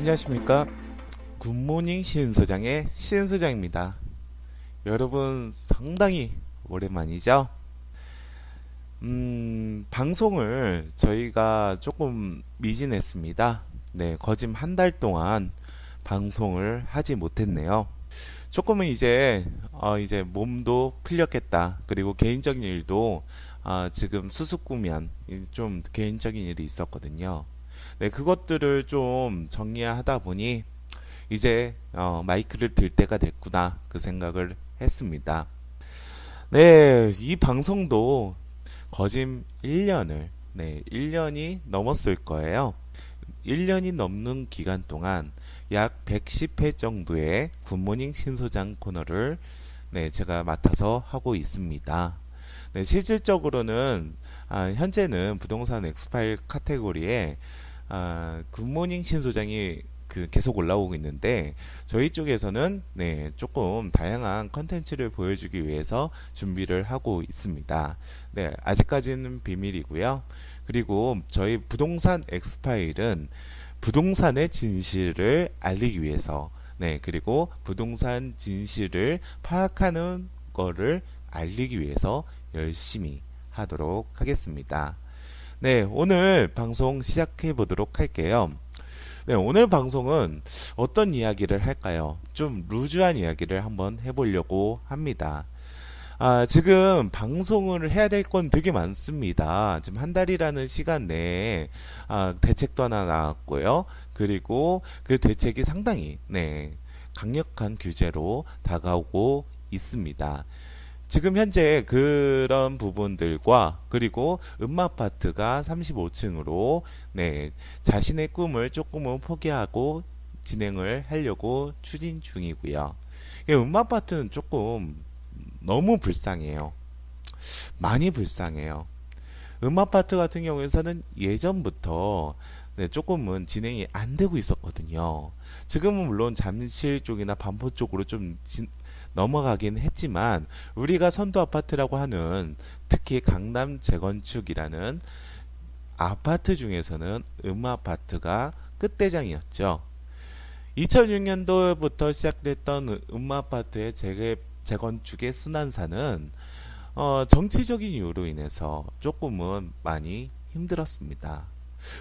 안녕하십니까. 굿모닝 시은소장의 시은소장입니다. 여러분 상당히 오랜만이죠. 방송을 저희가 조금 미진했습니다. 네, 거짐 한 달 동안 방송을 하지 못했네요. 조금은 이제 몸도 풀렸겠다. 그리고 개인적인 일도 지금 수습구면 좀 개인적인 일이 있었거든요. 네, 그것들을 좀 정리하다 보니 이제 마이크를 들 때가 됐구나 그 생각을 했습니다. 네, 이 방송도 거짐 1년을 1년이 넘었을 거예요. 1년이 넘는 기간 동안 약 110회 정도의 굿모닝 신소장 코너를 제가 맡아서 하고 있습니다. 네, 실질적으로는 현재는 부동산 엑스파일 카테고리에 굿모닝 신소장이 계속 올라오고 있는데 저희 쪽에서는 조금 다양한 컨텐츠를 보여주기 위해서 준비를 하고 있습니다. 네, 아직까지는 비밀이고요. 그리고 저희 부동산 엑스파일은 부동산의 진실을 알리기 위해서 그리고 부동산 진실을 파악하는 거를 알리기 위해서 열심히 하도록 하겠습니다. 네, 오늘 방송 시작해 보도록 할게요. 네, 오늘 방송은 어떤 이야기를 할까요? 좀 루즈한 이야기를 한번 해보려고 합니다. 지금 방송을 해야 될 건 되게 많습니다. 지금 한 달이라는 시간 내에 대책도 하나 나왔고요. 그리고 그 대책이 상당히 강력한 규제로 다가오고 있습니다. 지금 현재 그런 부분들과 그리고 음마아파트가 35층으로 자신의 꿈을 조금은 포기하고 진행을 하려고 추진 중이고요. 음마아파트는 조금 너무 불쌍해요. 많이 불쌍해요. 음아파트 같은 경우에서는 예전부터 조금은 진행이 안 되고 있었거든요. 지금은 물론 잠실 쪽이나 반포 쪽으로 좀 넘어가긴 했지만 우리가 선도 아파트라고 하는 특히 강남 재건축이라는 아파트 중에서는 음아파트가 끝대장이었죠. 2006년도부터 시작됐던 음아파트의 재건축의 순환사는 정치적인 이유로 인해서 조금은 많이 힘들었습니다.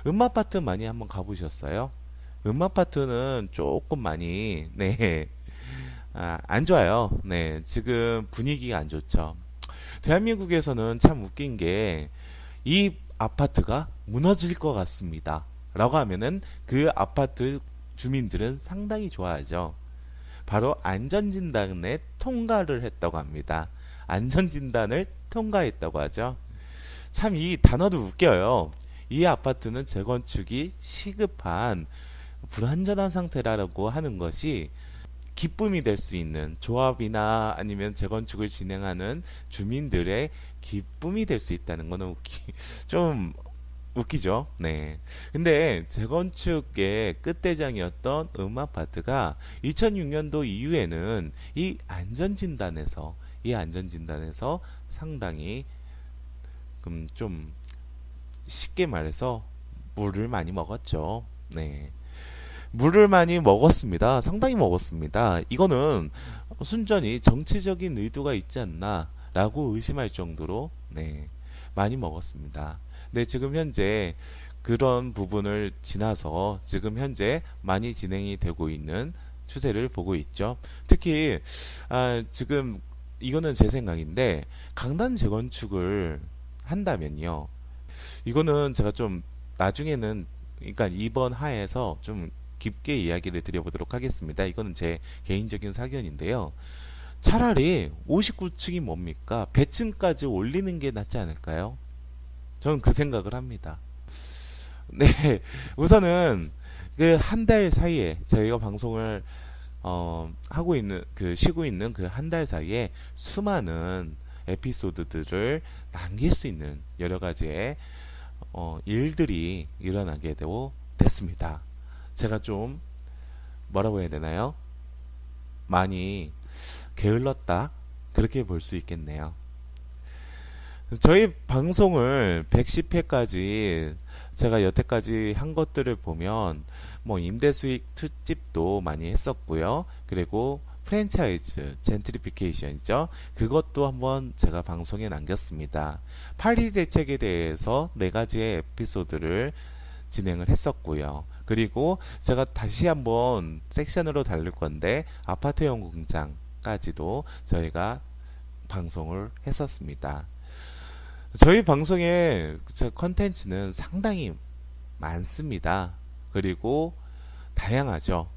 음아파트 많이 한번 가보셨어요? 음아파트는 조금 많이 안 좋아요. 네, 지금 분위기가 안 좋죠. 대한민국에서는 참 웃긴 게 이 아파트가 무너질 것 같습니다. 라고 하면은 그 아파트 주민들은 상당히 좋아하죠. 바로 안전진단에 통과를 했다고 합니다. 안전진단을 통과했다고 하죠. 참 이 단어도 웃겨요. 이 아파트는 재건축이 시급한 불안전한 상태라고 하는 것이 기쁨이 될 수 있는 조합이나 아니면 재건축을 진행하는 주민들의 기쁨이 될 수 있다는 거는 좀 웃기죠. 네. 근데 재건축의 끝대장이었던 음아파트가 2006년도 이후에는 이 안전진단에서 상당히 좀 쉽게 말해서 물을 많이 먹었죠. 네. 물을 많이 먹었습니다. 상당히 먹었습니다. 이거는 순전히 정치적인 의도가 있지 않나라고 의심할 정도로 많이 먹었습니다. 네, 지금 현재 그런 부분을 지나서 지금 현재 많이 진행이 되고 있는 추세를 보고 있죠. 특히 지금 이거는 제 생각인데 강남 재건축을 한다면요. 이거는 제가 좀 나중에는 그러니까 이번 화에서 좀 깊게 이야기를 드려보도록 하겠습니다. 이거는 제 개인적인 사견인데요. 차라리 59층이 뭡니까? 100층까지 올리는 게 낫지 않을까요? 저는 그 생각을 합니다. 네, 우선은 그 한 달 사이에 저희가 방송을 하고 있는 쉬고 있는 그 한 달 사이에 수많은 에피소드들을 남길 수 있는 여러 가지의 일들이 일어나게 됐습니다. 제가 좀 뭐라고 해야 되나요? 많이 게을렀다 그렇게 볼 수 있겠네요. 저희 방송을 110회까지 제가 여태까지 한 것들을 보면 뭐 임대 수익 특집도 많이 했었고요. 그리고 프랜차이즈 젠트리피케이션이죠. 그것도 한번 제가 방송에 남겼습니다. 파리 대책에 대해서 네 가지의 에피소드를 진행을 했었고요. 그리고 제가 다시 한번 섹션으로 다룰 건데 아파트형 공장까지도 저희가 방송을 했었습니다. 저희 방송의 컨텐츠는 상당히 많습니다. 그리고 다양하죠.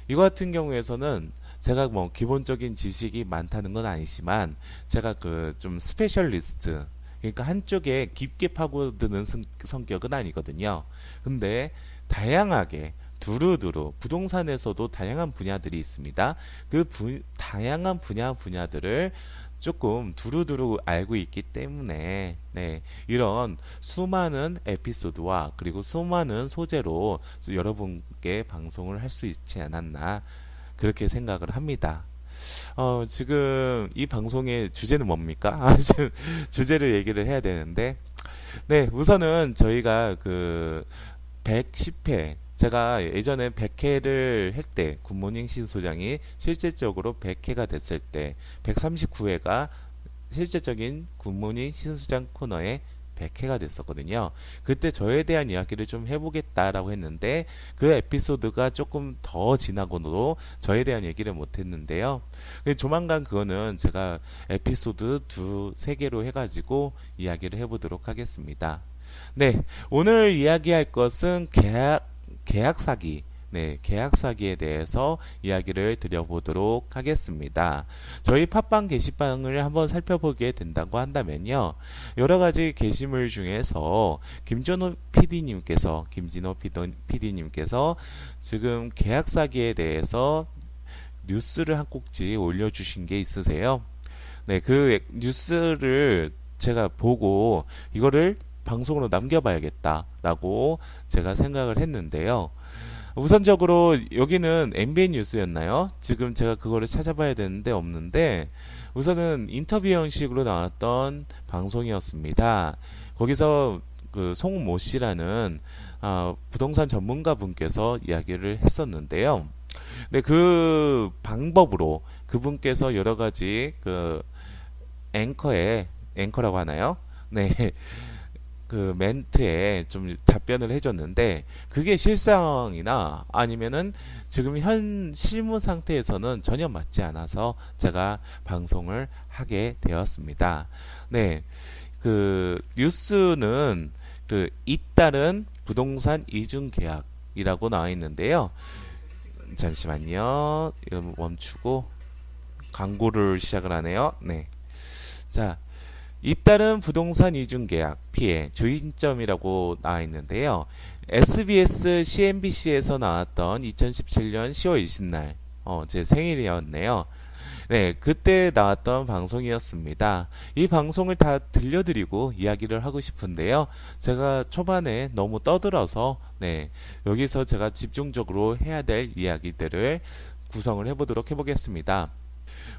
이거 같은 경우에서는 제가 뭐 기본적인 지식이 많다는 건 아니지만 제가 그 좀 스페셜리스트, 그러니까 한쪽에 깊게 파고드는 성격은 아니거든요. 근데 다양하게 두루두루 부동산에서도 다양한 분야들이 있습니다. 다양한 분야들을 조금 두루두루 알고 있기 때문에 네, 이런 수많은 에피소드와 그리고 수많은 소재로 여러분께 방송을 할 수 있지 않았나 그렇게 생각을 합니다. 지금 이 방송의 주제는 뭡니까? 지금 주제를 얘기를 해야 되는데, 네, 우선은 저희가 그 110회, 제가 예전에 100회를 할 때, 굿모닝 신소장이 실질적으로 100회가 됐을 때, 139회가 실제적인 굿모닝 신소장 코너에 100회가 됐었거든요. 그때 저에 대한 이야기를 좀 해보겠다라고 했는데 그 에피소드가 조금 더 지나고도 저에 대한 얘기를 못했는데요. 조만간 그거는 제가 에피소드 세 개로 해가지고 이야기를 해보도록 하겠습니다. 네, 오늘 이야기할 것은 계약 사기. 네, 계약 사기에 대해서 이야기를 드려보도록 하겠습니다. 저희 팟빵 게시판을 한번 살펴보게 된다고 한다면요. 여러 가지 게시물 중에서 김진호 PD님께서 지금 계약 사기에 대해서 뉴스를 한 꼭지 올려주신 게 있으세요. 네, 그 뉴스를 제가 보고 이거를 방송으로 남겨봐야겠다라고 제가 생각을 했는데요. 우선적으로 여기는 MBN 뉴스였나요? 지금 제가 그거를 찾아봐야 되는데 없는데 우선은 인터뷰 형식으로 나왔던 방송이었습니다. 거기서 그 송모 씨라는 부동산 전문가 분께서 이야기를 했었는데요. 네, 그 방법으로 그분께서 여러 가지 그 앵커라고 하나요? 네. 그 멘트에 좀 답변을 해줬는데 그게 실상이나 아니면은 지금 현 실무 상태에서는 전혀 맞지 않아서 제가 방송을 하게 되었습니다. 네, 그 뉴스는 그 잇따른 부동산 이중 계약이라고 나와 있는데요. 잠시만요. 이거 멈추고 광고를 시작을 하네요. 네, 자. 잇따른 부동산 이중계약 피해 주의점이라고 나와 있는데요. SBS, CNBC에서 나왔던 2017년 10월 20날 제 생일이었네요. 네, 그때 나왔던 방송이었습니다. 이 방송을 다 들려드리고 이야기를 하고 싶은데요. 제가 초반에 너무 떠들어서 네, 여기서 제가 집중적으로 해야 될 이야기들을 구성을 해보겠습니다.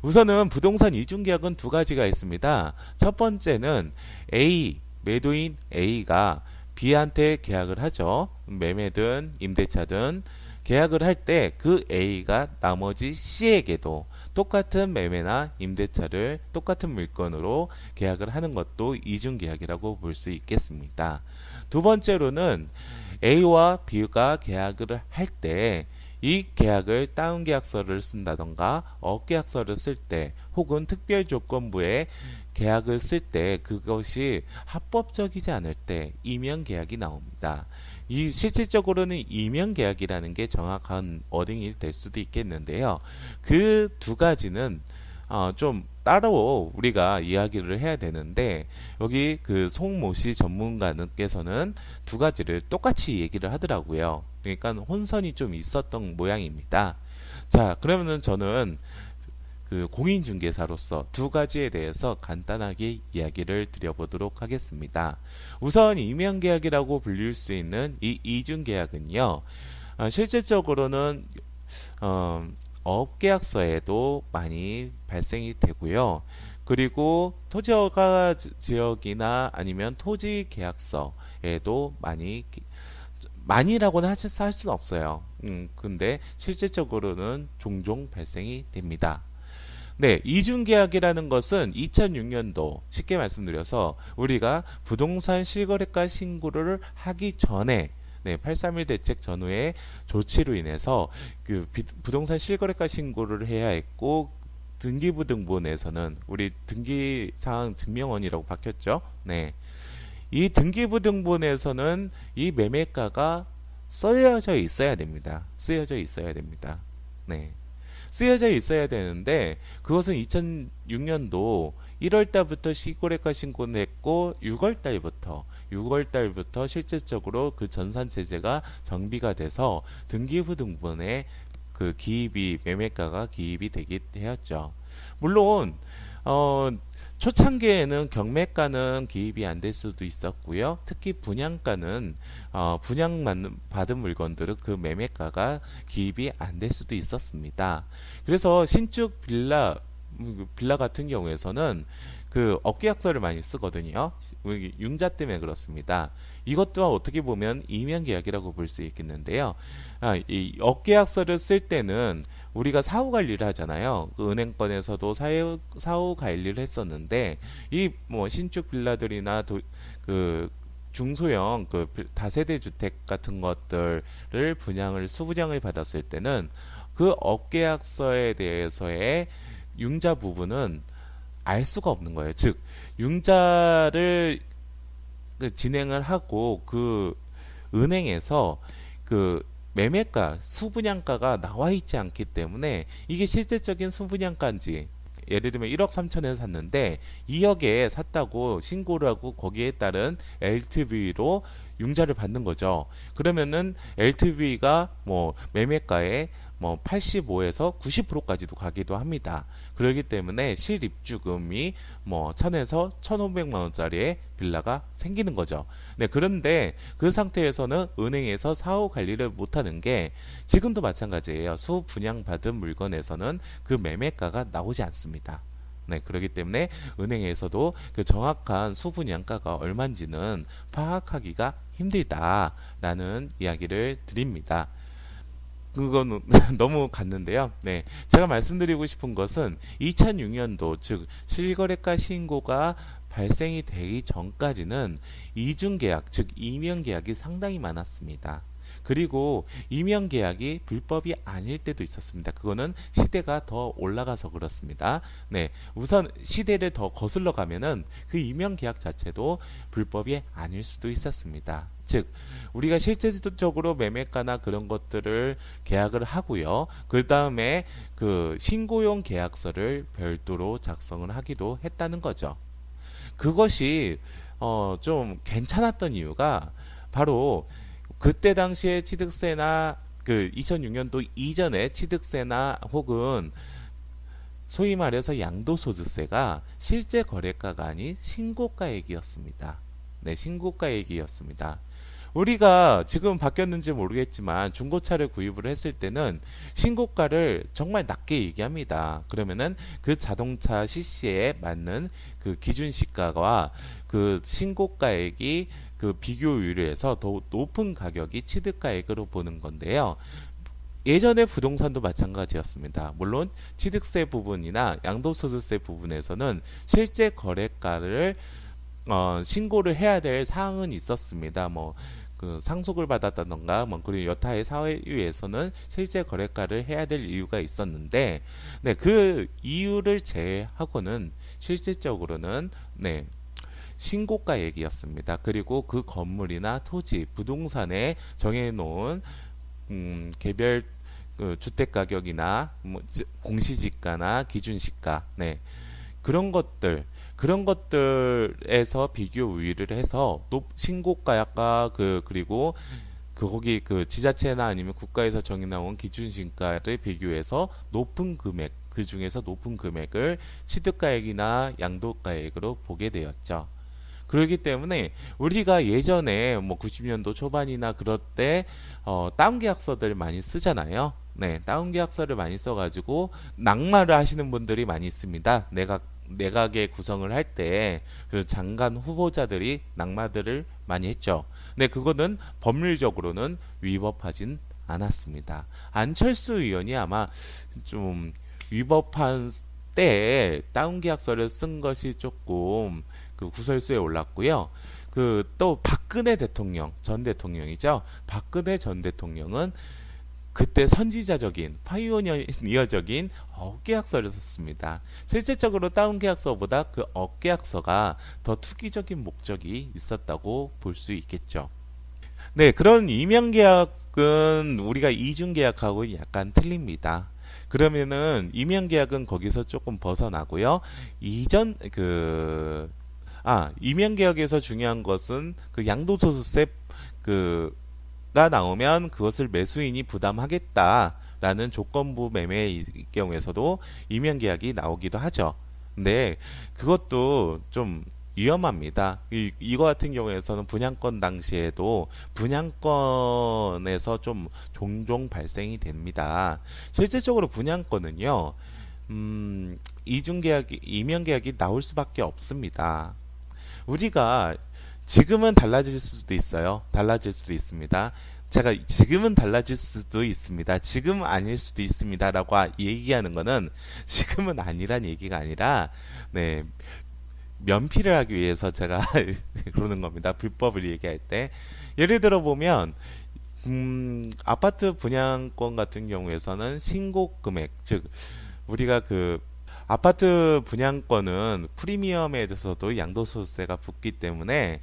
우선은 부동산 이중계약은 두 가지가 있습니다. 첫 번째는 매도인 A가 B한테 계약을 하죠. 매매든 임대차든 계약을 할 때 그 A가 나머지 C에게도 똑같은 매매나 임대차를 똑같은 물건으로 계약을 하는 것도 이중계약이라고 볼 수 있겠습니다. 두 번째로는 A와 B가 계약을 할 때 이 계약을 다운계약서를 쓴다던가 업계약서를 쓸 때 혹은 특별조건부에 계약을 쓸 때 그것이 합법적이지 않을 때 이면계약이 나옵니다. 이 실질적으로는 이면계약이라는 게 정확한 워딩이 될 수도 있겠는데요. 그 두 가지는 좀 따로 우리가 이야기를 해야 되는데 여기 그 송모씨 전문가께서는 두 가지를 똑같이 얘기를 하더라고요. 그러니까 혼선이 좀 있었던 모양입니다. 자, 그러면은 저는 그 공인중개사로서 두 가지에 대해서 간단하게 이야기를 드려보도록 하겠습니다. 우선 임명계약이라고 불릴 수 있는 이 이중계약은요, 실질적으로는 업계약서에도 많이 발생이 되고요. 그리고 토지허가 지역이나 아니면 토지계약서 경우에도 많이라고는 할 수는 없어요. 근데 실질적으로는 종종 발생이 됩니다. 네, 이중계약이라는 것은 2006년도 쉽게 말씀드려서 우리가 부동산 실거래가 신고를 하기 전에 네, 831 대책 전후의 조치로 인해서 그 부동산 실거래가 신고를 해야 했고 등기부등본에서는 우리 등기사항 증명원이라고 바뀌었죠. 네, 이 등기부등본에서는 이 매매가가 쓰여져 있어야 됩니다. 쓰여져 있어야 됩니다. 네. 쓰여져 있어야 되는데 그것은 2006년도 1월 달부터 시거래가 신고를 했고 6월 달부터 실질적으로 그 전산 체제가 정비가 돼서 등기부등본에 그 기입이 매매가가 기입이 되게 되었죠. 물론 어, 초창기에는 경매가는 기입이 안 될 수도 있었고요. 특히 분양가는 받은 물건들은 그 매매가가 기입이 안 될 수도 있었습니다. 그래서 신축 빌라 같은 경우에서는 그 업계약서를 많이 쓰거든요. 융자 때문에 그렇습니다. 이것 또한 어떻게 보면 이면계약이라고 볼 수 있겠는데요. 이 업계약서를 쓸 때는 우리가 사후 관리를 하잖아요. 그 은행권에서도 사후 관리를 했었는데 이 뭐 신축 빌라들이나 그 중소형 그 다세대 주택 같은 것들을 수분양을 받았을 때는 그 업계약서에 대해서의 융자 부분은 알 수가 없는 거예요. 즉 융자를 진행을 하고 그 은행에서 그 매매가, 수분양가가 나와 있지 않기 때문에 이게 실질적인 수분양가인지 예를 들면 1억 3천에 샀는데 2억에 샀다고 신고를 하고 거기에 따른 LTV로 융자를 받는 거죠. 그러면은 LTV가 뭐 매매가에 뭐 85에서 90%까지도 가기도 합니다. 그렇기 때문에 실입주금이 뭐 1000에서 1500만 원짜리의 빌라가 생기는 거죠. 네, 그런데 그 상태에서는 은행에서 사후 관리를 못하는 게 지금도 마찬가지예요. 수분양받은 물건에서는 그 매매가가 나오지 않습니다. 네, 그렇기 때문에 은행에서도 그 정확한 수분양가가 얼마인지는 파악하기가 힘들다라는 이야기를 드립니다. 그건 너무 갔는데요. 네, 제가 말씀드리고 싶은 것은 2006년도 즉 실거래가 신고가 발생이 되기 전까지는 이중계약 즉 이면계약이 상당히 많았습니다. 그리고 이면계약이 불법이 아닐 때도 있었습니다. 그거는 시대가 더 올라가서 그렇습니다. 네, 우선 시대를 더 거슬러 가면은 그 이면계약 자체도 불법이 아닐 수도 있었습니다. 즉 우리가 실제적으로 매매가나 그런 것들을 계약을 하고요. 그 다음에 그 신고용 계약서를 별도로 작성을 하기도 했다는 거죠. 그것이 좀 괜찮았던 이유가 바로 그때 당시에 취득세나 그 2006년도 이전에 취득세나 혹은 소위 말해서 양도소득세가 실제 거래가가 아닌 신고가액이었습니다. 네, 신고가액이었습니다. 우리가 지금 바뀌었는지 모르겠지만 중고차를 구입을 했을 때는 신고가를 정말 낮게 얘기합니다. 그러면은 그 자동차 CC에 맞는 그 기준 시가와 그 신고가액이 그 비교율을 해서 더 높은 가격이 취득가액으로 보는 건데요. 예전의 부동산도 마찬가지였습니다. 물론 취득세 부분이나 양도소득세 부분에서는 실제 거래가를 신고를 해야 될 사항은 있었습니다. 뭐 그 상속을 받았다던가 뭐 그리고 여타의 사유에서는 실제 거래가를 해야 될 이유가 있었는데 네, 그 이유를 제외하고는 실질적으로는 네, 신고가액이었습니다. 그리고 그 건물이나 토지, 부동산에 정해놓은 개별 그 주택 가격이나 뭐 공시지가나 기준시가, 네, 그런 것들에서 비교 우위를 해서 신고가가 그리고 거기 그 지자체나 아니면 국가에서 정해나온 기준시가를 비교해서 높은 금액 그 중에서 높은 금액을 취득가액이나 양도가액으로 보게 되었죠. 그렇기 때문에 우리가 예전에 뭐 90년도 초반이나 그럴 때 다운 계약서들 많이 쓰잖아요. 네, 다운 계약서를 많이 써가지고 낙마를 하시는 분들이 많이 있습니다. 내가 내각의 구성을 할 때 그 장관 후보자들이 낙마들을 많이 했죠. 근데 그거는 법률적으로는 위법하진 않았습니다. 안철수 의원이 아마 좀 위법한 때에 다운 계약서를 쓴 것이 조금 그 구설수에 올랐고요. 그 또 박근혜 대통령 전 대통령이죠. 박근혜 전 대통령은 그때 선지자적인 파이오니어적인 억계약서를 썼습니다. 실질적으로 다운 계약서보다 그 억계약서가 더 투기적인 목적이 있었다고 볼 수 있겠죠. 네, 그런 이명 계약은 우리가 이중 계약하고 약간 틀립니다. 그러면은 이명 계약은 거기서 조금 벗어나고요. 이전 이명 계약에서 중요한 것은 그 양도소득세 그가 나오면 그것을 매수인이 부담하겠다라는 조건부 매매의 경우에서도 이명 계약이 나오기도 하죠. 근데 그것도 좀 위험합니다. 이거 같은 경우에서는 분양권 당시에도 분양권에서 좀 종종 발생이 됩니다. 실질적으로 분양권은요, 이중계약이, 이명계약이 나올 수밖에 없습니다. 우리가 지금은 달라질 수도 있어요. 달라질 수도 있습니다. 제가 지금은 달라질 수도 있습니다. 지금 아닐 수도 있습니다라고 얘기하는 거는 지금은 아니란 얘기가 아니라, 네, 면피를 하기 위해서 제가 그러는 겁니다. 불법을 얘기할 때. 예를 들어 보면, 아파트 분양권 같은 경우에서는 신고 금액, 즉, 우리가 그 아파트 분양권은 프리미엄에 대해서도 양도소득세가 붙기 때문에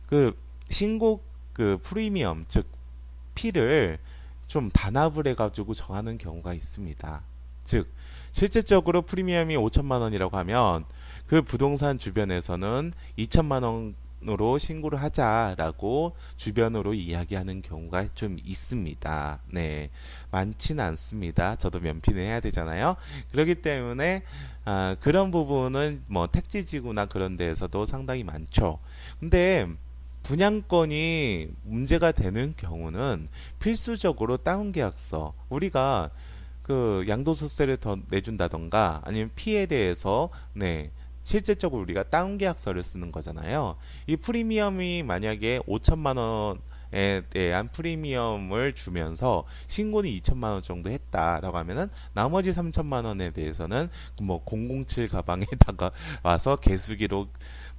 그 신고 그 프리미엄, 즉, 피를 좀 단합을 해가지고 정하는 경우가 있습니다. 즉, 실질적으로 프리미엄이 5천만 원이라고 하면 그 부동산 주변에서는 2천만 원으로 신고를 하자라고 주변으로 이야기하는 경우가 좀 있습니다. 네, 많지는 않습니다. 저도 면피는 해야 되잖아요. 그렇기 때문에 그런 부분은 뭐 택지지구나 그런 데에서도 상당히 많죠. 근데 분양권이 문제가 되는 경우는 필수적으로 다운 계약서, 우리가 그 양도소득세를 더 내준다던가 아니면 피에 대해서 네, 실질적으로 우리가 다운 계약서를 쓰는 거잖아요. 이 프리미엄이 만약에 5천만 원에 대한 프리미엄을 주면서 신고는 2천만 원 정도 했다라고 하면은 나머지 3천만 원에 대해서는 뭐 007 가방에다가 와서 개수기로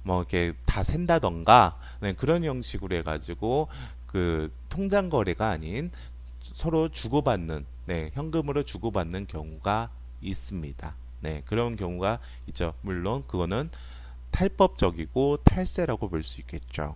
뭐 이렇게 다 샌다던가 네, 그런 형식으로 해가지고 그 통장 거래가 아닌 서로 주고받는 네, 현금으로 주고받는 경우가 있습니다. 네, 그런 경우가 있죠. 물론 그거는 탈법적이고 탈세라고 볼 수 있겠죠.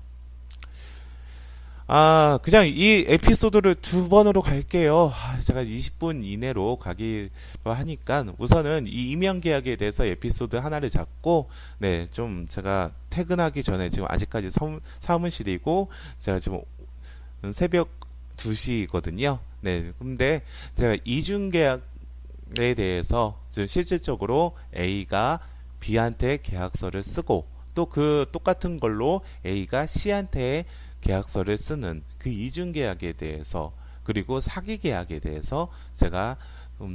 그냥 이 에피소드를 두 번으로 갈게요. 제가 20분 이내로 가기로 하니까 우선은 이 임용 계약에 대해서 에피소드 하나를 잡고, 네, 좀 제가 퇴근하기 전에 지금 아직까지 사무실이고, 제가 지금 새벽 2시거든요. 네, 근데 제가 이중 계약에 대해서 지금 실질적으로 A가 B한테 계약서를 쓰고, 또 그 똑같은 걸로 A가 C한테 계약서를 쓰는 그 이중 계약에 대해서, 그리고 사기 계약에 대해서 제가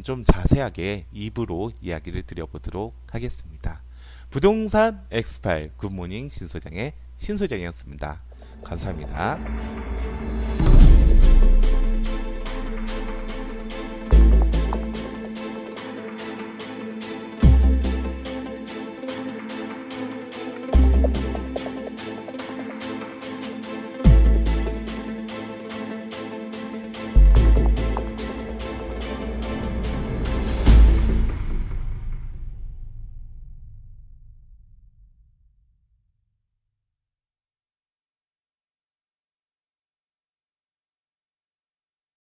좀 자세하게 입으로 이야기를 드려보도록 하겠습니다. 부동산 엑스파일 굿모닝 신소장의 신소장이었습니다. 감사합니다.